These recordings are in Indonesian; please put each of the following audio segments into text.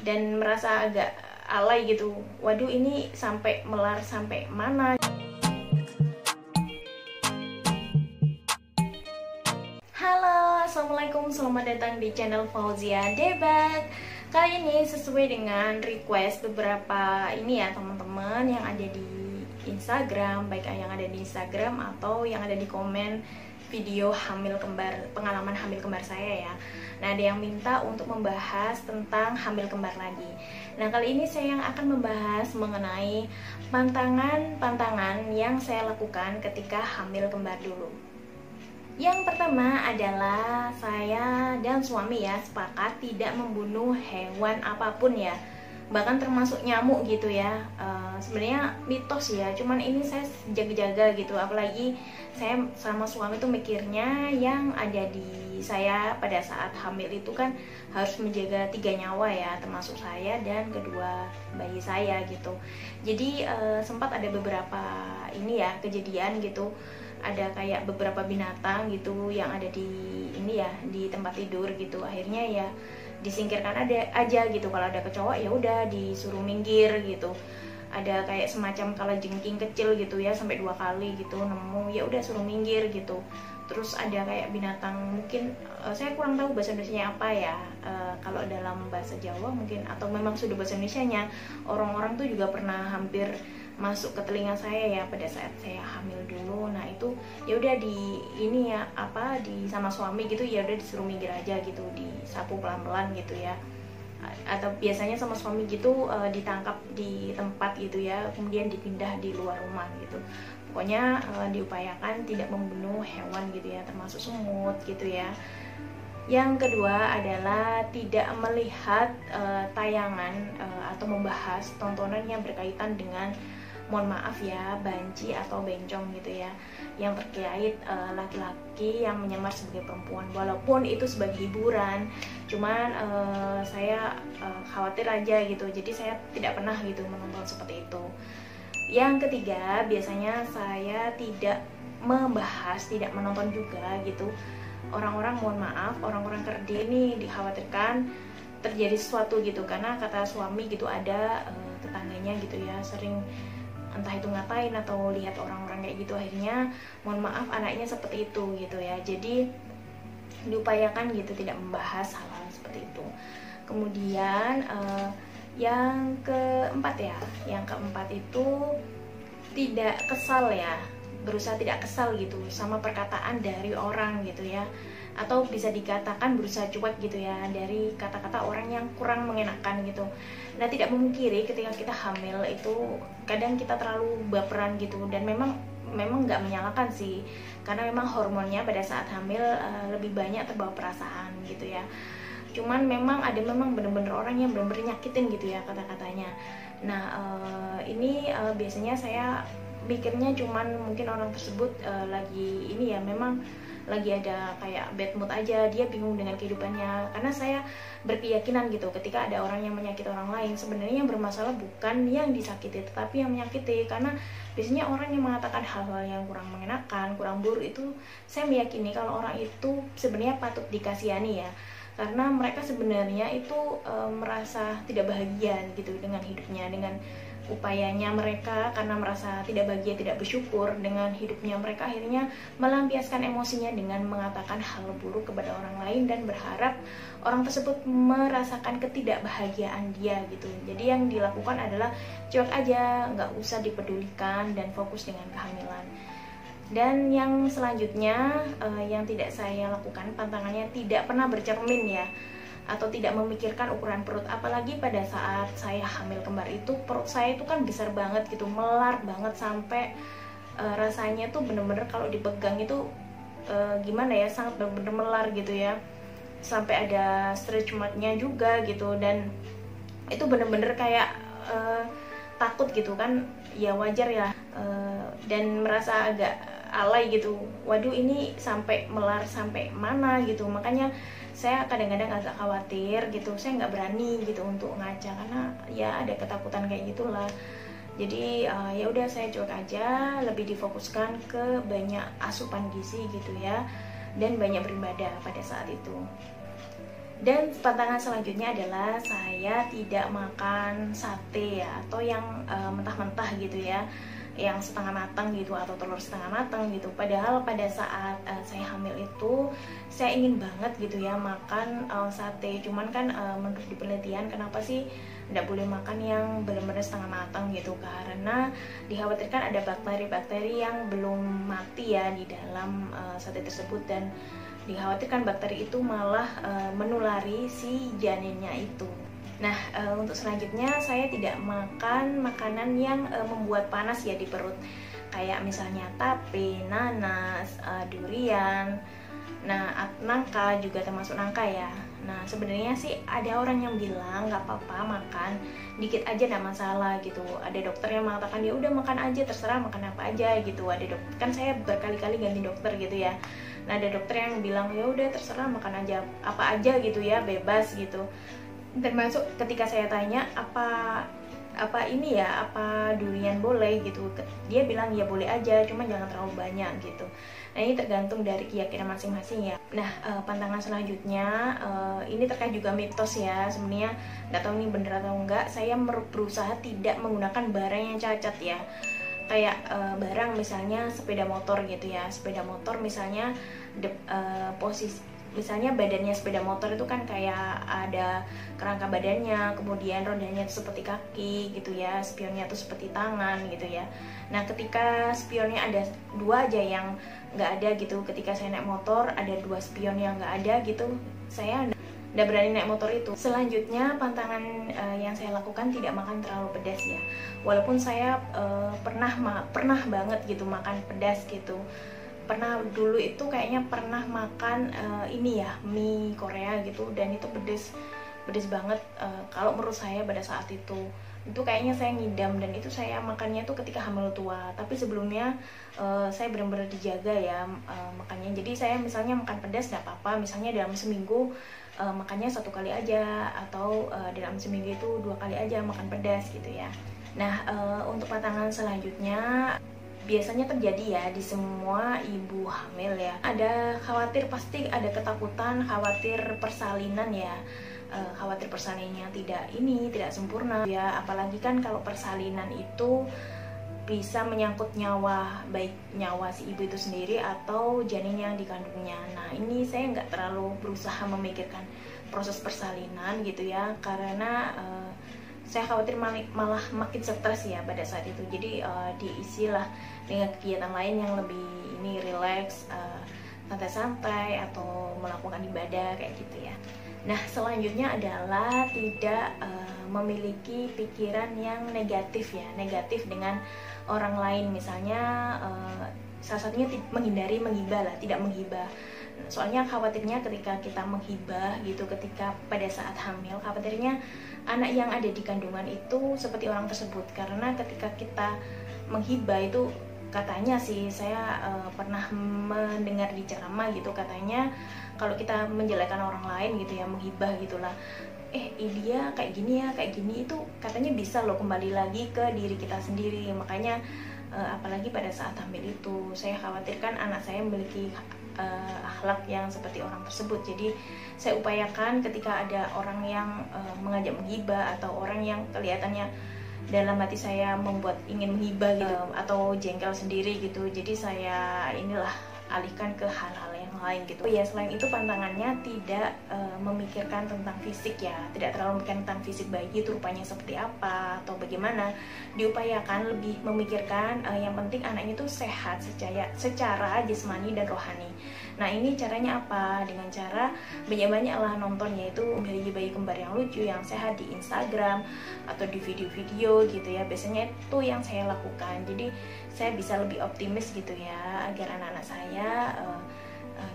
dan merasa agak alay gitu. Waduh, ini sampai melar sampai mana? Halo, assalamualaikum, selamat datang di channel Fauzia Debak. Kali ini sesuai dengan request beberapa ini ya teman-teman yang ada di Instagram, baik yang ada di Instagram atau yang ada di komen video hamil kembar, pengalaman hamil kembar saya ya. Nah, ada yang minta untuk membahas tentang hamil kembar lagi. Nah, kali ini saya yang akan membahas mengenai pantangan-pantangan yang saya lakukan ketika hamil kembar dulu. Yang pertama adalah saya dan suami ya sepakat tidak membunuh hewan apapun ya, bahkan termasuk nyamuk gitu ya. Sebenarnya mitos ya, cuman ini saya jaga-jaga gitu, apalagi saya sama suami tuh mikirnya yang ada di saya pada saat hamil itu kan harus menjaga 3 nyawa ya, termasuk saya dan kedua bayi saya gitu. Jadi sempat ada beberapa ini ya kejadian gitu, ada kayak beberapa binatang gitu yang ada di ini ya di tempat tidur gitu, akhirnya ya disingkirkan aja gitu. Kalau ada kecoa ya udah disuruh minggir gitu. Ada kayak semacam kalajengking kecil gitu ya, sampai 2 kali gitu nemu, ya udah suruh minggir gitu. Terus ada kayak binatang, mungkin saya kurang tahu bahasa Indonesianya apa ya, kalau dalam bahasa Jawa mungkin, atau memang sudah bahasa Indonesianya, orang-orang tuh juga pernah hampir masuk ke telinga saya ya pada saat saya hamil dulu. Nah itu ya udah di ini ya apa di sama suami gitu, ya udah disuruh minggir aja gitu, disapu pelan-pelan gitu ya, atau biasanya sama suami gitu ditangkap di tempat gitu ya, kemudian dipindah di luar rumah gitu. Pokoknya diupayakan tidak membunuh hewan gitu ya, termasuk semut gitu ya. Yang kedua adalah tidak melihat tayangan atau membahas tontonan yang berkaitan dengan, mohon maaf ya, banci atau bencong gitu ya, yang terkait laki-laki yang menyamar sebagai perempuan. Walaupun itu sebagai hiburan, cuman saya khawatir aja gitu, jadi saya tidak pernah gitu menonton seperti itu. Yang ketiga, biasanya saya tidak membahas, tidak menonton juga gitu. Orang-orang, mohon maaf, orang-orang kerja ini dikhawatirkan terjadi sesuatu gitu, karena kata suami gitu ada tetangganya gitu ya sering entah itu ngatain atau lihat orang-orang kayak gitu, akhirnya mohon maaf anaknya seperti itu gitu ya. Jadi diupayakan gitu tidak membahas hal-hal seperti itu. Kemudian yang keempat ya, yang keempat itu tidak kesal ya, berusaha tidak kesal gitu sama perkataan dari orang gitu ya, atau bisa dikatakan berusaha cuek gitu ya dari kata-kata orang yang kurang mengenakan gitu. Nah, tidak memungkiri ketika kita hamil itu kadang kita terlalu baperan gitu, dan memang nggak menyalahkan sih, karena memang hormonnya pada saat hamil lebih banyak terbawa perasaan gitu ya. Cuman memang ada bener-bener orang yang bener-bener nyakitin gitu ya kata-katanya. Nah ini biasanya saya mikirnya cuman mungkin orang tersebut lagi ini ya, memang lagi ada kayak bad mood aja, dia bingung dengan kehidupannya. Karena saya berkeyakinan gitu, ketika ada orang yang menyakiti orang lain, sebenarnya yang bermasalah bukan yang disakiti, tetapi yang menyakiti. Karena biasanya orang yang mengatakan hal-hal yang kurang mengenakan, kurang buruk itu, saya meyakini kalau orang itu sebenarnya patut dikasihani ya, karena mereka sebenarnya itu merasa tidak bahagia gitu dengan hidupnya, dengan upayanya mereka, karena merasa tidak bahagia, tidak bersyukur dengan hidupnya, mereka akhirnya melampiaskan emosinya dengan mengatakan hal buruk kepada orang lain dan berharap orang tersebut merasakan ketidakbahagiaan dia gitu. Jadi yang dilakukan adalah cuek aja, nggak usah dipedulikan dan fokus dengan kehamilan. Dan yang selanjutnya yang tidak saya lakukan, pantangannya tidak pernah bercermin ya, atau tidak memikirkan ukuran perut. Apalagi pada saat saya hamil kembar itu, perut saya itu kan besar banget gitu, melar banget, sampai rasanya tuh bener-bener kalau dipegang itu gimana ya, sangat bener-bener melar gitu ya, sampai ada stretch marknya juga gitu. Dan itu bener-bener kayak takut gitu kan, ya wajar ya, dan merasa agak alay gitu. Waduh, ini sampai melar sampai mana gitu. Makanya saya kadang-kadang agak khawatir gitu, saya nggak berani gitu untuk ngaca, karena ya ada ketakutan kayak gitulah. Jadi ya udah saya cuek aja, lebih difokuskan ke banyak asupan gizi gitu ya, dan banyak beribadah pada saat itu. Dan pantangan selanjutnya adalah saya tidak makan sate ya, atau yang mentah-mentah gitu ya, yang setengah matang gitu atau telur setengah matang gitu. Padahal pada saat saya hamil itu saya ingin banget gitu ya makan sate. Cuman kan menurut di penelitian kenapa sih tidak boleh makan yang benar-benar setengah matang gitu, karena dikhawatirkan ada bakteri-bakteri yang belum mati ya di dalam sate tersebut, dan dikhawatirkan bakteri itu malah menulari si janinnya itu. Nah, untuk selanjutnya saya tidak makan makanan yang membuat panas ya di perut, kayak misalnya tape, nanas, durian, nah nangka juga termasuk nangka ya. Nah sebenarnya sih ada orang yang bilang nggak apa-apa makan dikit aja, nggak masalah gitu. Ada dokter yang mengatakan ya udah makan aja, terserah makan apa aja gitu. Ada dokter, kan saya berkali-kali ganti dokter gitu ya. Nah ada dokter yang bilang ya udah terserah makan aja apa aja gitu ya, bebas gitu. Termasuk ketika saya tanya apa ini ya, apa durian boleh gitu, dia bilang ya boleh aja, cuma jangan terlalu banyak gitu. Nah ini tergantung dari keyakinan masing-masing ya. Nah pantangan selanjutnya ini terkait juga mitos ya, sebenarnya nggak tahu ini bener atau enggak. Saya berusaha tidak menggunakan barang yang cacat ya, kayak barang misalnya sepeda motor gitu ya. Sepeda motor misalnya posisi, misalnya badannya sepeda motor itu kan kayak ada kerangka badannya, kemudian rodanya itu seperti kaki gitu ya, spionnya itu seperti tangan gitu ya. Nah ketika spionnya ada dua aja yang nggak ada gitu, ketika saya naik motor ada dua spion yang nggak ada gitu, saya nggak berani naik motor itu. Selanjutnya pantangan yang saya lakukan tidak makan terlalu pedas ya, walaupun saya pernah banget gitu makan pedas gitu. Pernah dulu itu kayaknya pernah makan ini ya, mie Korea gitu, dan itu pedes banget. Kalau menurut saya pada saat itu kayaknya saya ngidam, dan itu saya makannya tuh ketika hamil tua. Tapi sebelumnya saya benar-benar dijaga ya makannya. Jadi saya misalnya makan pedas nggak apa-apa, misalnya dalam seminggu makannya 1 kali aja, atau dalam seminggu itu 2 kali aja makan pedas gitu ya. Nah untuk pantangan selanjutnya biasanya terjadi ya di semua ibu hamil ya. Ada khawatir, pasti ada ketakutan, khawatir persalinan ya, khawatir persalinannya tidak sempurna ya. Apalagi kan kalau persalinan itu bisa menyangkut nyawa, baik nyawa si ibu itu sendiri atau janin yang dikandungnya. Nah ini saya nggak terlalu berusaha memikirkan proses persalinan gitu ya, karena saya khawatir malah makin stres ya pada saat itu. Jadi diisilah dengan kegiatan lain yang lebih ini rileks, santai-santai, atau melakukan ibadah kayak gitu ya. Nah selanjutnya adalah tidak memiliki pikiran yang negatif ya, negatif dengan orang lain. Misalnya salah satunya menghindari menghibah lah, tidak menghibah. Soalnya khawatirnya ketika kita menghibah gitu, ketika pada saat hamil, khawatirnya anak yang ada di kandungan itu seperti orang tersebut. Karena ketika kita menghibah itu, katanya sih, saya pernah mendengar di ceramah gitu, katanya kalau kita menjelekkan orang lain gitu ya, menghibah gitulah, dia kayak gini ya, kayak gini, itu katanya bisa loh kembali lagi ke diri kita sendiri. Makanya apalagi pada saat hamil itu, saya khawatirkan anak saya memiliki akhlak yang seperti orang tersebut. Jadi saya upayakan ketika ada orang yang mengajak menghibah, atau orang yang kelihatannya dalam hati saya membuat ingin menghibah gitu, atau jengkel sendiri gitu, jadi saya alihkan ke hal-hal yang lain gitu. Ya selain itu pantangannya tidak memikirkan tentang fisik ya, tidak terlalu memikirkan tentang fisik bayi itu rupanya seperti apa atau bagaimana. Diupayakan lebih memikirkan yang penting anaknya itu sehat secara jasmani dan rohani. Nah ini caranya apa? Dengan cara banyak-banyaklah nonton, yaitu bayi-bayi kembar yang lucu, yang sehat di Instagram atau di video-video gitu ya. Biasanya itu yang saya lakukan. Jadi saya bisa lebih optimis gitu ya, agar anak-anak saya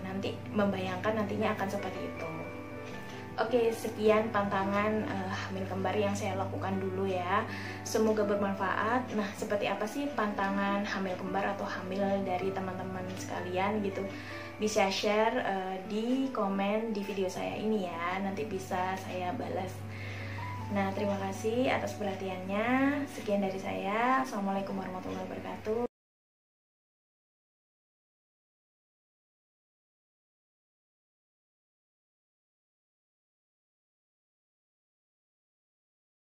nanti membayangkan nantinya akan seperti itu. Oke, sekian pantangan hamil kembar yang saya lakukan dulu ya. Semoga bermanfaat. Nah, seperti apa sih pantangan hamil kembar atau hamil dari teman-teman sekalian gitu? Bisa share di komen di video saya ini ya. Nanti bisa saya balas. Nah, terima kasih atas perhatiannya. Sekian dari saya. Assalamualaikum warahmatullahi wabarakatuh.